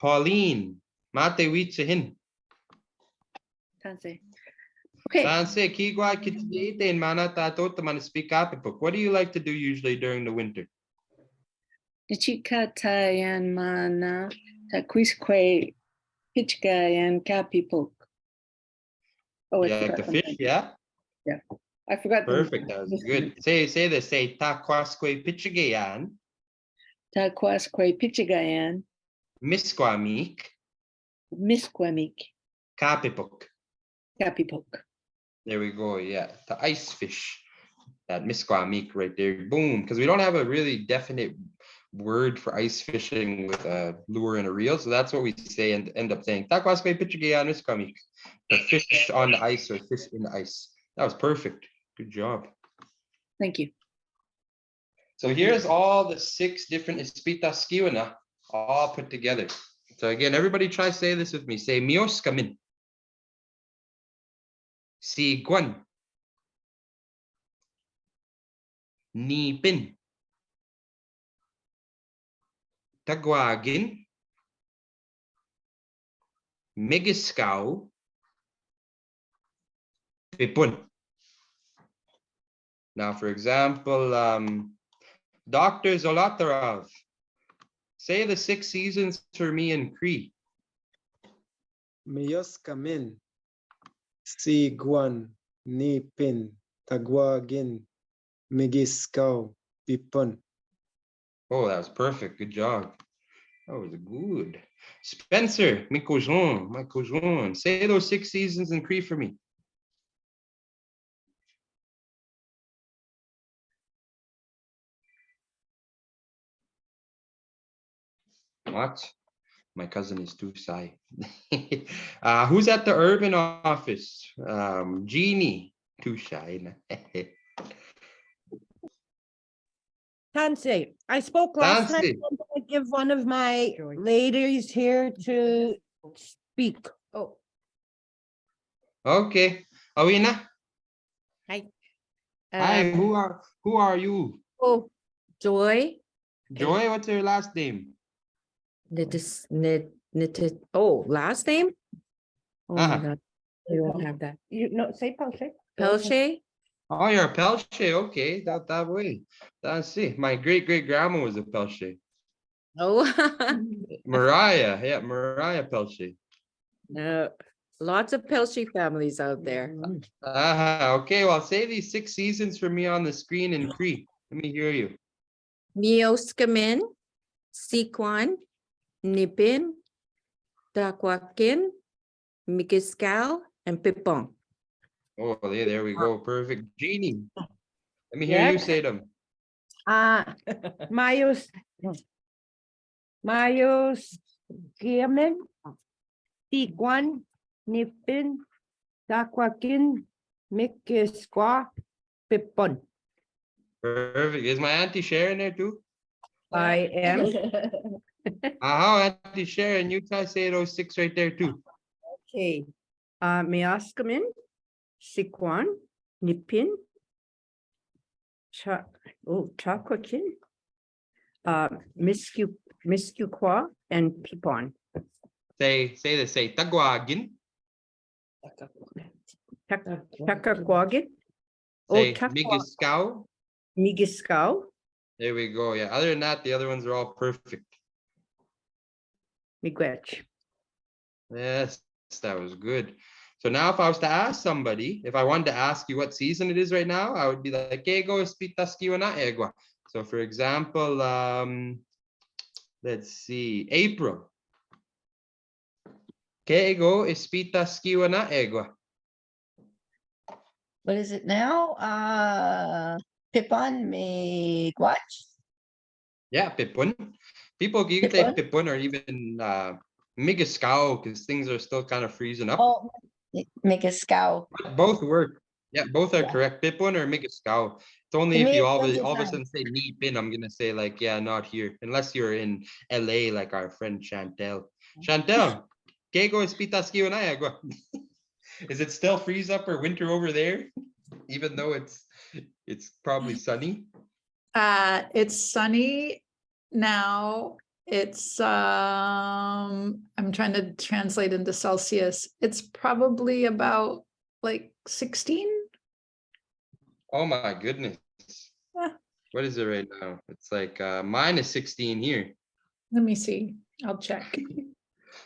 Pauline, mate witsahin. Tansi. Okay, Sanse, kigwa kitite in mana tato man speak kapipok. What do you like to do usually during the winter? Nichika tayan mana taquisque pitchka and kapipok. Oh, I You like forgot to the fish, name. yeah? I forgot. the Perfect, that was good. Say this, say taquasque pichigayan, Taquasque pitchigayan, misquamik, misquamik, kapipok. kapipok. There we go, yeah, the ice fish. That misquamik right there, boom, because we don't have a really definite word for ice fishing with a lure and a reel, so that's what we say and end up saying taquasque pichigayan misquamik, the fish on the ice or fish in the ice. That was perfect. Good job. Thank you. So here's all the 6 different espita skiwana all put together. So again, everybody try say this with me. Say mios kamin. Si guan. Ni pin. Tagwagin. Migiskau. Pipun. Now, for example, Dr. Zolotarov, say the 6 seasons for me in Cree. Miyos kamin, si guan, ni pin, tagwagin, migiskaw, pipon. Oh, that was perfect. Good job. That was good. Spencer, my cousin, say those 6 seasons in Cree for me. What? My cousin is too shy. Who's at the urban office? Jeannie, too shy. Tansy, I spoke last time. Tansy. I'm gonna give one of my ladies here to speak. Oh, Okay. Awina. hi. Hi, who are you? Oh, Joy. Joy, what's your last name? Oh, last name? Oh my Uh-huh. God, I don't have that. You know, say Pelche. Pelche? Oh, you're a Pelche. Okay, that way. That's it. My great grandma was a Pelche. Oh, Mariah, yeah, Mariah Pelche. lots of Pelche families out there. Okay, well, say these 6 seasons for me on the screen in Cree. Let me hear you. Mioskamin, Sikwan, Nipin, Takwakin, Mikiskal, and Pipon. Oh, there we go. Perfect. Jeannie, let me hear you Yes. say them. Mayos Giamin, Tiguan, Nipin, Takwakin, Mikisqua, Pipon. Perfect. Is my Auntie Sharon there too? I am. Auntie Sharon, you try say those 6 right there too. Okay. Miaskamin, Sikwan, Nipin, Chakwakin, Miscuqua, and Pipon. Say Tagwagin. Takakwagin, Say Takwa- Migiskau. Migiskau, There we go. Yeah. Other than that, the other ones are all perfect. Miigwech. Yes, that was good. So now if I was to ask somebody, if I wanted to ask you what season it is right now, I would be like, Kego espitaskiwa na egwa. So for example, let's see, April. Kego espitaskiwa na egwa. What is it now? Pipon me watch? Yeah, pipun. People, you can say pipun or even migaskao because things are still kind of freezing up. Oh, make a scow. Both work. Yeah, both are Yeah. correct. Pipun or migaskao. It's only To if me, you it all doesn't of a matter. sudden say nipin, I'm gonna say like, yeah, not here. Unless you're in LA like our friend Chantel. Chantel, Kego espitaskiwa na egwa. Is it still freeze up or winter over there? Even though it's probably sunny. It's sunny now. It's I'm trying to translate into Celsius. It's probably about like 16. Oh my goodness. Yeah. What is it right now? It's like minus 16 here. Let me see. I'll check.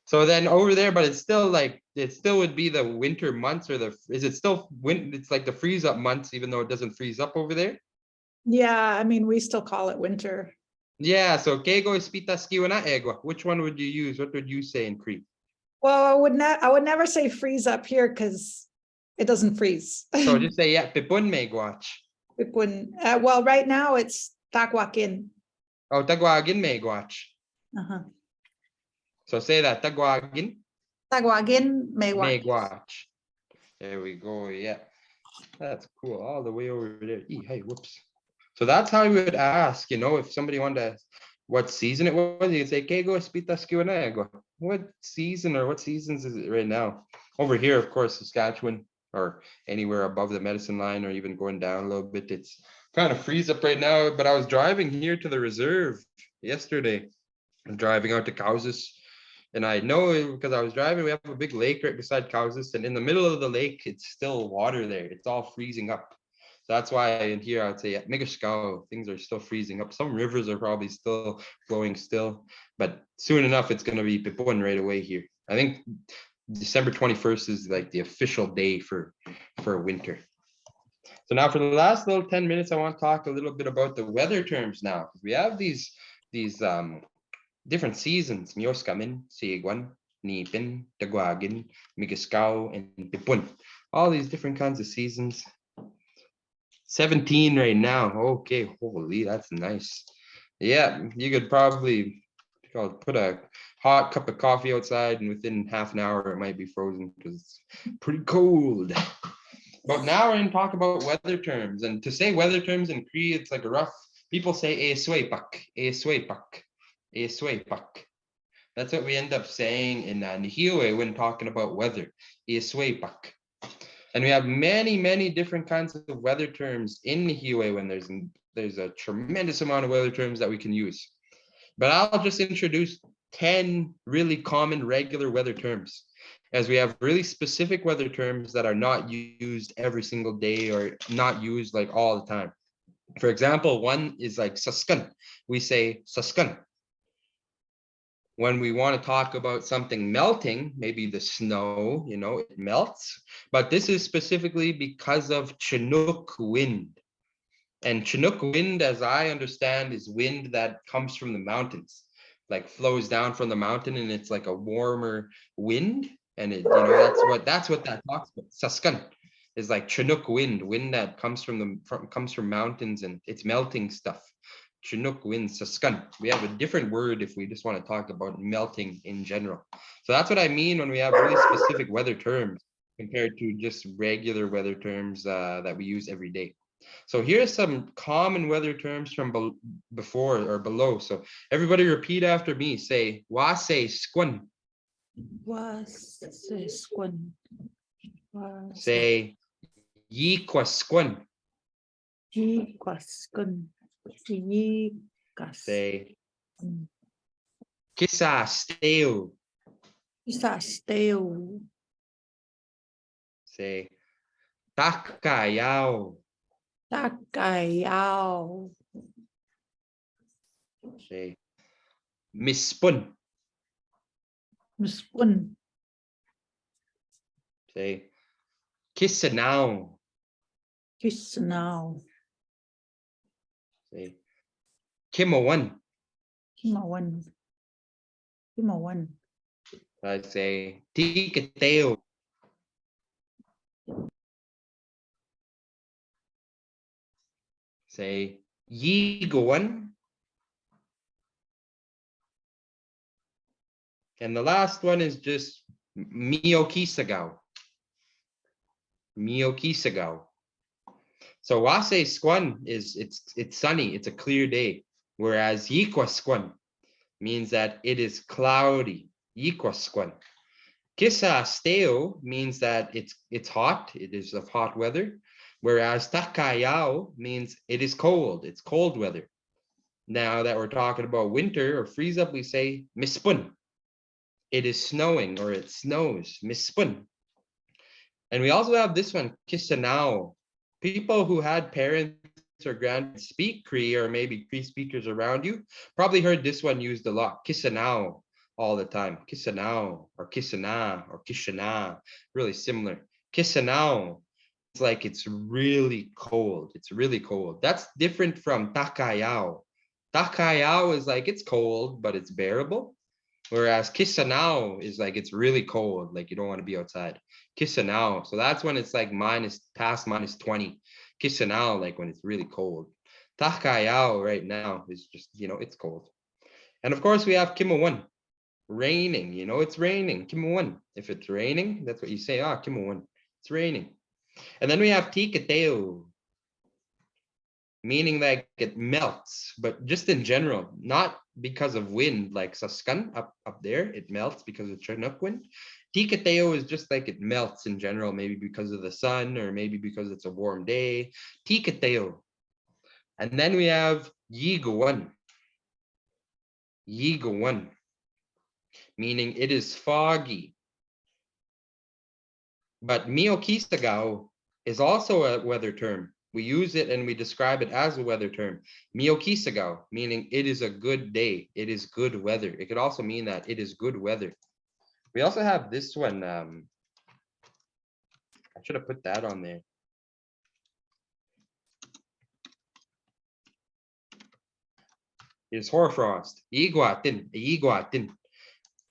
So then over there, but it's still like it still would be the winter months or is it still it's like the freeze up months, even though it doesn't freeze up over there? Yeah, I mean, we still call it winter. Yeah, so Kego espitaskiwa na egwa. Which one would you use? What would you say in Cree? Well, I would never say freeze up here because it doesn't freeze. So just say yeah, pipun me guach. It wouldn't, well, right now it's tagwakin. Oh, tagwagin me guach. Uh-huh. So say that tagwagin Tagwagin may me watch. guach. There we go. Yeah, that's cool. All the way over there. Hey, whoops. So that's how we would ask, if somebody wanted to ask what season it was, you'd say, Kego espitaskiwa na egwa. What season or what seasons is it right now? Over here, of course, Saskatchewan or anywhere above the medicine line or even going down a little bit. It's kind of freeze up right now, but I was driving here to the reserve yesterday. I'm driving out to Kausas. And I know because I was driving, we have a big lake right beside Kausas, and in the middle of the lake, it's still water there. It's all freezing up. So that's why in here I would say at Migaskau, things are still freezing up. Some rivers are probably still flowing still, but soon enough it's going to be Pipon right away here. I think December 21st is like the official day for winter. So now for the last little 10 minutes, I want to talk a little bit about the weather terms now. We have these different seasons, Mioskamin, Siegwan, Nipin, Tagwagin, Migaskau, and Pipun. All these different kinds of seasons. 17 right now. Okay, holy, that's nice. Yeah, you could probably put a hot cup of coffee outside and within half an hour it might be frozen because it's pretty cold. But now we're going to talk about weather terms. And to say weather terms in Cree, it's like a rough, people say e swepak, e swepak, e swepak. That's what we end up saying in Nihiwe when talking about weather, e swepak. And we have many, many different kinds of weather terms in Nihiwe when there's a tremendous amount of weather terms that we can use. But I'll just introduce 10 really common regular weather terms, as we have really specific weather terms that are not used every single day or not used like all the time. For example, one is like saskan. We say saskan. When we want to talk about something melting, maybe the snow, it melts, but this is specifically because of Chinook wind. And Chinook wind, as I understand, is wind that comes from the mountains, like flows down from the mountain, and it's like a warmer wind. And that's what that talks about. Saskan is like Chinook wind that comes from mountains, and it's melting stuff. Chinook wind, saskan. We have a different word if we just want to talk about melting in general. So that's what I mean when we have really specific weather terms compared to just regular weather terms that we use every day. So here's some common weather terms from before or below. So everybody repeat after me. Say wase squun. Wase squun. Say yiquasquun. Yiquasquun. Say kisasteo. Kisasteo. Say takayao. Takayao. Say mispun. Mispun. Say kissanao. Kissanao. Say kimawan. Kimawan. Kimawan. I say tikateo. Say yigowan. And the last one is just miokisagao. Miokisagao. So wase squan is it's sunny, it's a clear day. Whereas yikwa squan means that it is cloudy. Yikwa squan. Kisa steo means that it's hot, it is of hot weather. Whereas takayao means it is cold, it's cold weather. Now that we're talking about winter or freeze up, we say mispun. It is snowing or it snows. Mispun. And we also have this one, kisanao. People who had parents or grandparents speak Cree, or maybe Cree speakers around you, probably heard this one used a lot. Kisanao all the time. Kisanao or kisana or kishana, really similar. Kisanao, it's like it's really cold. It's really cold. That's different from takayao. Takayao is like it's cold, but it's bearable. Whereas kisanao is like it's really cold, like you don't want to be outside. Kisanao, so that's when it's like past minus 20. Kisanao, like when it's really cold. Takayao right now is just, it's cold. And of course we have kimawan, raining, it's raining. Kimawan. If it's raining, that's what you say. Kimawan. It's raining. And then we have tikateo, meaning like it melts, but just in general, not because of wind, like Saskan up there, it melts because of Chinook wind. Tikateo is just like it melts in general, maybe because of the sun or maybe because it's a warm day. Tikateo. And then we have Yigawan. Yigawan, meaning it is foggy. But Miokisagao is also a weather term. We use it and we describe it as a weather term. Miokisagao, meaning it is a good day. It is good weather. It could also mean that it is good weather. We also have this one. I should have put that on there. It's hoarfrost. Iguatin.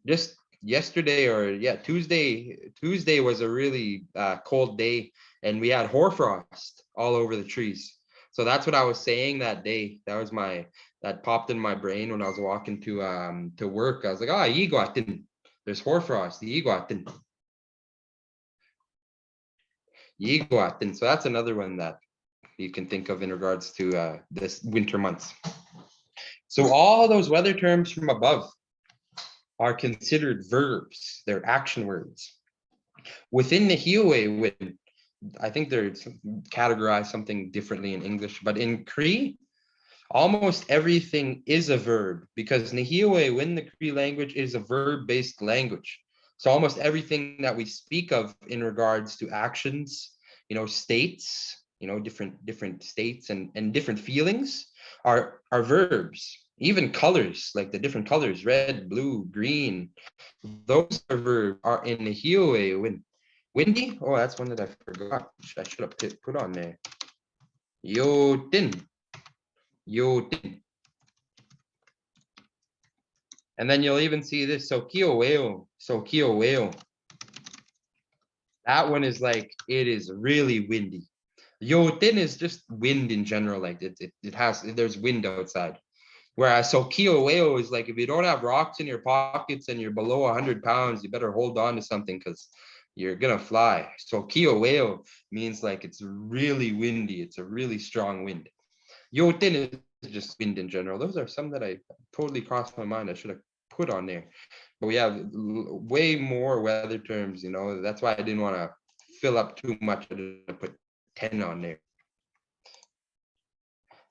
Just yesterday or Tuesday was a really cold day, and we had hoarfrost all over the trees. So that's what I was saying that day. That popped in my brain when I was walking to work. I was like, Iguatin. There's hoarfrost. Iguatin. So that's another one that you can think of in regards to this winter months. So all those weather terms from above are considered verbs. They're action words. Within the Hiwe, I think they're categorized something differently in English, but in Cree, almost everything is a verb because Nihiwe, in the Cree language, is a verb-based language. So almost everything that we speak of in regards to actions, states, different states and different feelings are verbs. Even colors, like the different colors, red, blue, green, those are verbs are in the Hiwe. When windy, that's one that I forgot. I should have put on there. Yotin. And then you'll even see this. So kioweo. That one is like it is really windy. Yotin is just wind in general, like there's wind outside. Whereas Sokioweo is like if you don't have rocks in your pockets and you're below 100 pounds, you better hold on to something because you're gonna fly. Sokioweo means like it's really windy, it's a really strong wind. Yotin is just wind in general. Those are some that I totally crossed my mind. I should have put on there. But we have way more weather terms, that's why I didn't want to fill up too much. I didn't put 10 on there.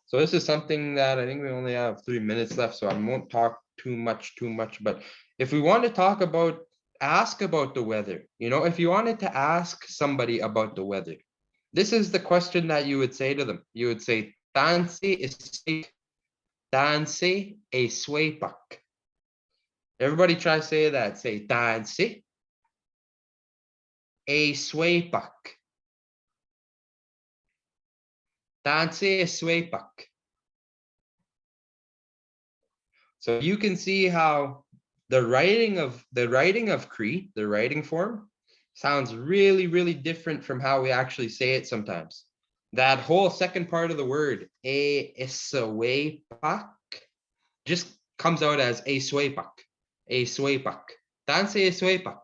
So this is something that I think we only have 3 minutes left, so I won't talk too much, but if we want to ask about the weather, if you wanted to ask somebody about the weather, this is the question that you would say to them. You would say, Tansi is Tanse e swepak. Everybody try to say that. Say tanse e swepak. Tanse e swepak. So you can see how the writing of Cree, the writing form, sounds really, really different from how we actually say it sometimes. That whole second part of the word, e swepak, just comes out as a swepak, a swepak. Tanse e swepak.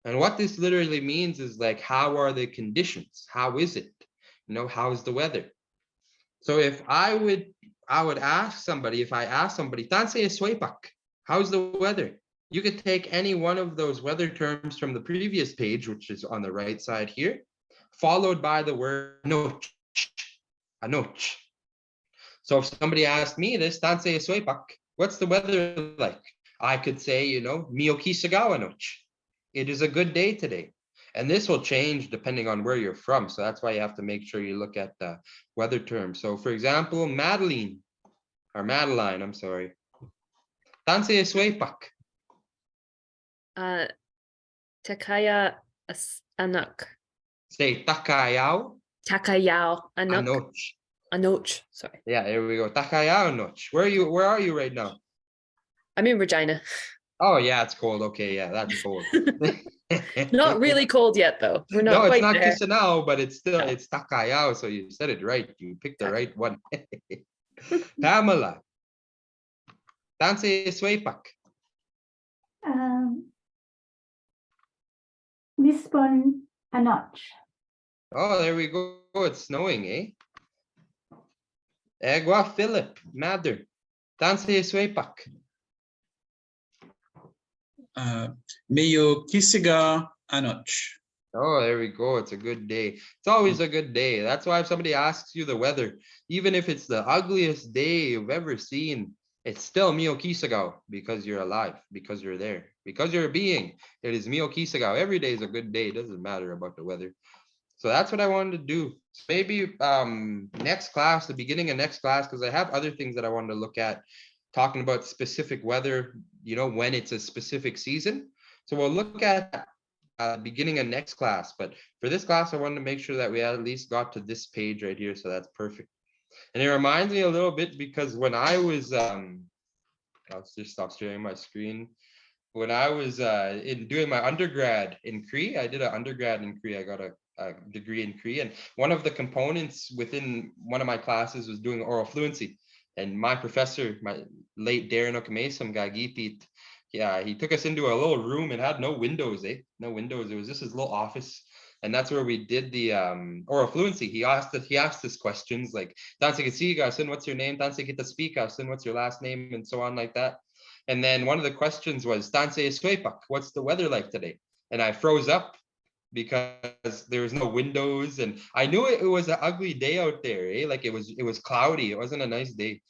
And what this literally means is like, how are the conditions? How is it? You know, how's the weather? So if I would ask somebody, if I ask somebody, Tanse e swepak, how's the weather? You could take any one of those weather terms from the previous page, which is on the right side here, followed by the word anoch, anoch. So if somebody asked me this, Tanse e swepak, what's the weather like? I could say, you know, miyokisagawa anoch. It is a good day today. And this will change depending on where you're from. So that's why you have to make sure you look at the weather terms. So for example, Madeline, I'm sorry. Tanse e swepak. Takaya Anuk. Say takayao Takayao Anuk. anoch. Anoch. Sorry. Yeah, there we go. Takayao anoch. Where are you right now? I'm in Regina. Oh yeah, it's cold. Okay, yeah, that's cold. Not really cold yet, though. We're not No, it's quite not there. Chisinau, but it's still No. it's Takayao. So you said it right. You picked the Tak- right one. Pamela. Tanse e swepak. Nispon Anoch. Oh, there we go. It's snowing, eh? Egwa Philip, Mather. Tanse e swepak. Meyo Kisiga Anoch. Oh, there we go. It's a good day. It's always a good day. That's why if somebody asks you the weather, even if it's the ugliest day you've ever seen, it's still Mio Kisagao because you're alive, because you're there, because you're a being. It is Mio Kisagao. Every day is a good day. It doesn't matter about the weather. So that's what I wanted to do. Maybe next class, the beginning of next class, because I have other things that I wanted to look at, talking about specific weather, you know, when it's a specific season. So we'll look at beginning of next class. But for this class, I wanted to make sure that we at least got to this page right here. So that's perfect. And it reminds me a little bit because when I was, I'll just stop sharing my screen. When I was in doing my undergrad in Cree, I did an undergrad in Cree. I got a degree in Cree, and one of the components within one of my classes was doing oral fluency. And my professor, my late Darren Okamesom Gagipit, yeah, he took us into a little room and had no windows, no windows. It was just his little office. And that's where we did the oral fluency. He asked us questions like Tanse Kasiga, what's your name? Tanse Kita Speaka, what's your last name? And so on like that. And then one of the questions was Tanse Swepak, what's the weather like today? And I froze up because there was no windows, and I knew it was an ugly day out there, eh? Like it was cloudy. It wasn't a nice day.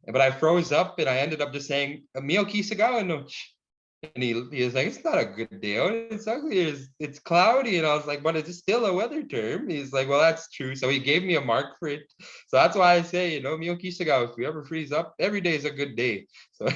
But I froze up and I ended up just saying Mio Kisagawa noch. And he was like, it's not a good day out. It's ugly. It's cloudy. And I was like, but it's still a weather term. He's like, well, that's true. So he gave me a mark for it. So that's why I say, you know, Mio Kisagawa, if we ever freeze up, every day is a good day. So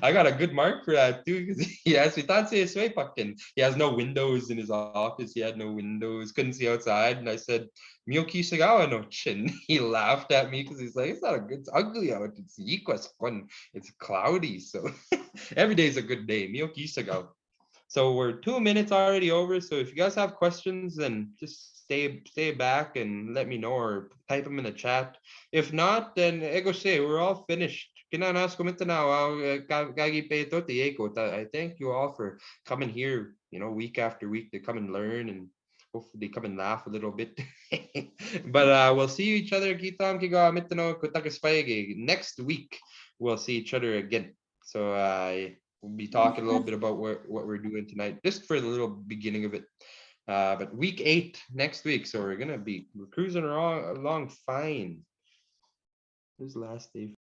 I got a good mark for that too. Because he asked me, Tanse Swepak, and he has no windows in his office. He had no windows, couldn't see outside. And I said, Mio Kisagawa noch. And he laughed at me because he's like, it's not a good, it's ugly out. It's Yikwas fun. It's cloudy. So every day is a good day. Mio Kisagawa. So we're 2 minutes already over. So if you guys have questions, then just stay back and let me know or type them in the chat. If not, then ego say we're all finished. I thank you all for coming here, you know, week after week to come and learn and hopefully come and laugh a little bit. But we'll see each other. Next week, we'll see each other again. So we'll be talking a little bit about what we're doing tonight, just for the little beginning of it. But week 8 next week, so we're cruising along fine. This last day.